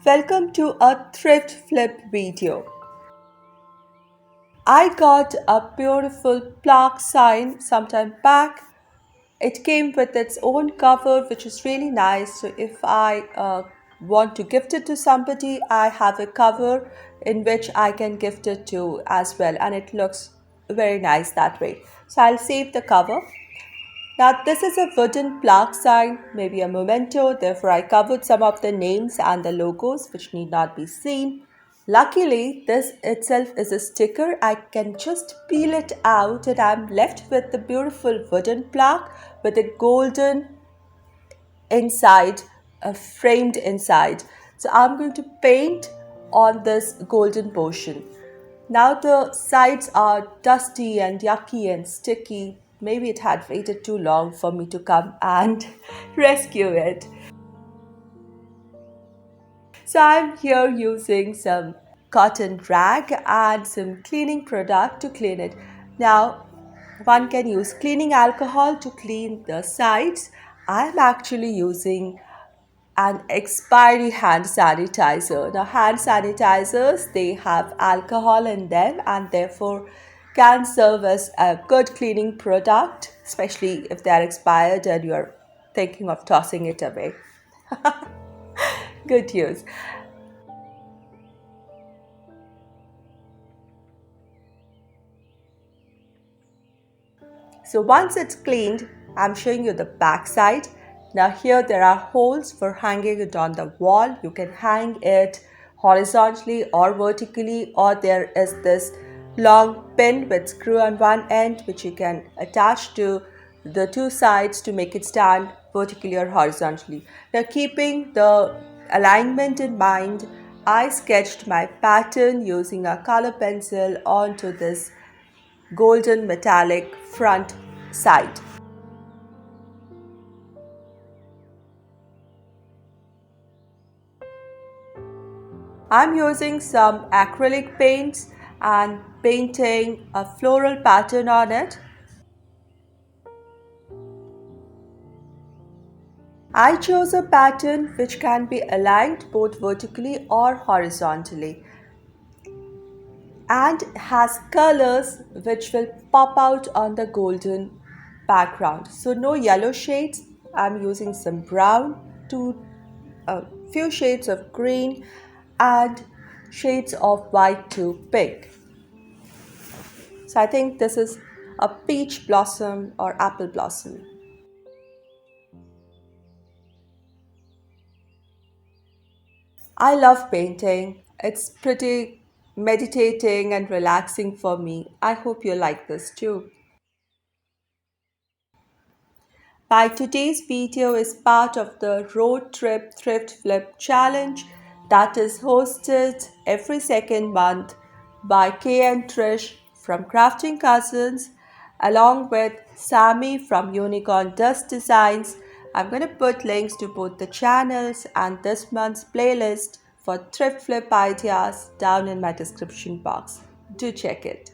Welcome to a thrift flip video. I got a beautiful plaque sign sometime back. It came with its own cover, which is really nice. So if I want to gift it to somebody, I have a cover in which I can gift it to as well, and it looks very nice that way. So I'll save the cover. Now, this is a wooden plaque sign, maybe a memento, therefore, I covered some of the names and the logos which need not be seen. Luckily, this itself is a sticker. I can just peel it out, and I'm left with the beautiful wooden plaque with a golden inside, framed inside. So, I'm going to paint on this golden portion. Now the sides are dusty and yucky and sticky. Maybe it had waited too long for me to come and rescue it. So I'm here using some cotton rag and some cleaning product to clean it. Now one can use cleaning alcohol to clean the sides. I'm actually using an expiry hand sanitizer. Now, hand sanitizers, they have alcohol in them and therefore can serve as a good cleaning product, especially if they are expired and you're thinking of tossing it away. Good use. So once it's cleaned, I'm showing you the back side. Now here there are holes for hanging it on the wall. You can hang it horizontally or vertically, or there is this long pin with screw on one end which you can attach to the two sides to make it stand vertically or horizontally. Now keeping the alignment in mind, I sketched my pattern using a color pencil onto this golden metallic front side. I'm using some acrylic paints and painting a floral pattern on it. I chose a pattern which can be aligned both vertically or horizontally and has colors which will pop out on the golden background. So no yellow shades. I'm using some brown, a few shades of green and shades of white to pink. So I think this is a peach blossom or apple blossom. I love painting. It's pretty meditating and relaxing for me. I hope you like this too. By today's video is part of the road trip thrift flip challenge that is hosted every second month by Kay and Trish from Crafting Cousins along with Sammy from Unicorn Dust Designs. I'm going to put links to both the channels and this month's playlist for thrift flip ideas down in my description box. Do check it.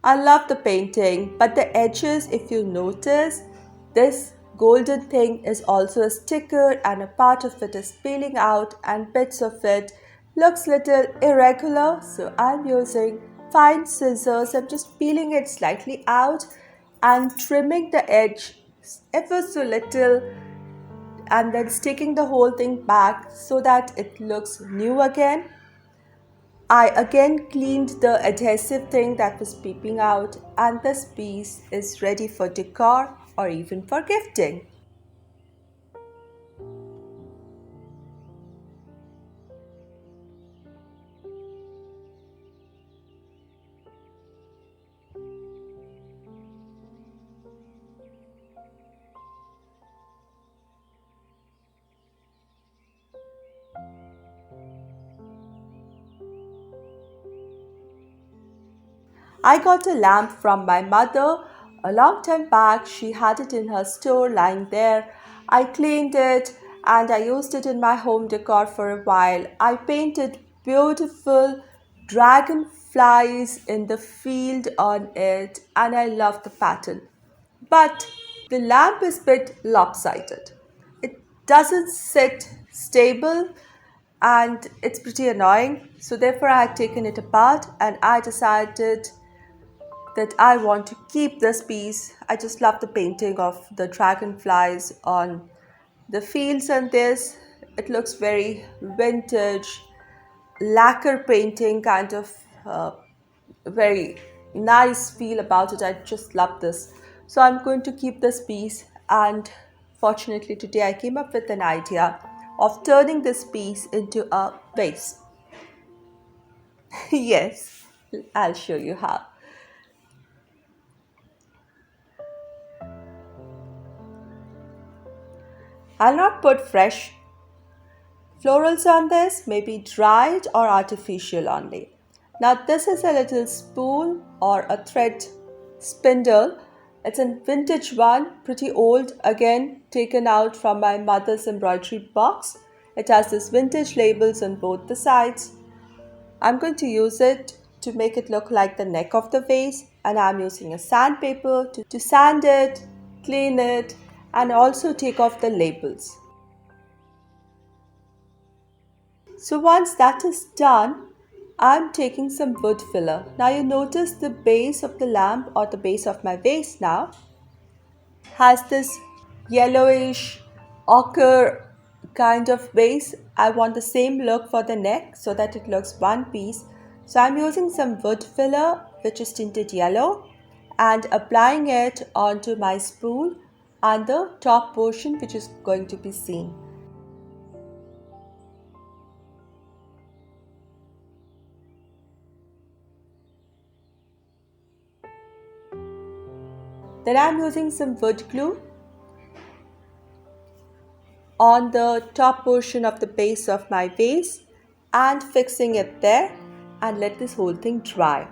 I love the painting, but the edges, if you notice, this golden thing is also a sticker and a part of it is peeling out and bits of it looks little irregular. So I'm using fine scissors. I'm just peeling it slightly out and trimming the edge ever so little and then sticking the whole thing back so that it looks new again. I again cleaned the adhesive thing that was peeping out, and this piece is ready for decor or even for gifting. I got a lamp from my mother a long time back. She had it in her store lying there. I cleaned it and I used it in my home decor for a while. I painted beautiful dragonflies in the field on it and I love the pattern. But the lamp is a bit lopsided. It doesn't sit stable and it's pretty annoying. So therefore I had taken it apart and I decided that I want to keep this piece. I just love the painting of the dragonflies on the fields and this. It looks very vintage, lacquer painting kind of very nice feel about it. I just love this. So I'm going to keep this piece and fortunately today I came up with an idea of turning this piece into a vase. Yes, I'll show you how. I'll not put fresh florals on this, maybe dried or artificial only. Now this is a little spoon or a thread spindle. It's a vintage one, pretty old, again taken out from my mother's embroidery box. It has these vintage labels on both the sides. I'm going to use it to make it look like the neck of the vase, and I'm using a sandpaper to sand it, clean it, and also take off the labels. So once that is done, I'm taking some wood filler. Now you notice the base of the lamp or the base of my vase now has this yellowish ochre kind of base. I want the same look for the neck so that it looks one piece. So I'm using some wood filler which is tinted yellow and applying it onto my spoon and the top portion which is going to be seen. Then I'm using some wood glue on the top portion of the base of my vase and fixing it there and let this whole thing dry.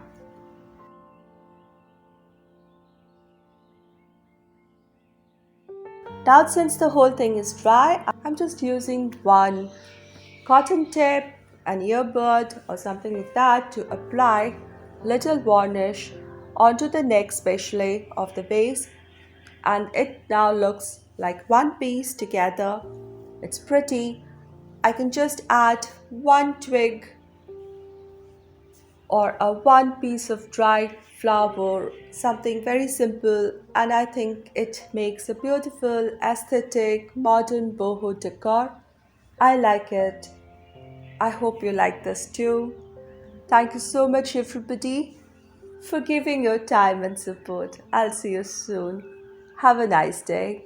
Now since the whole thing is dry, I'm just using one cotton tip, an earbud or something like that to apply little varnish onto the neck especially of the vase, and it now looks like one piece together. It's pretty. I can just add one twig or a one piece of dried flower, something very simple, and I think it makes a beautiful aesthetic modern boho decor. I like it. I hope you like this too. Thank you so much, everybody, for giving your time and support. I'll see you soon. Have a nice day.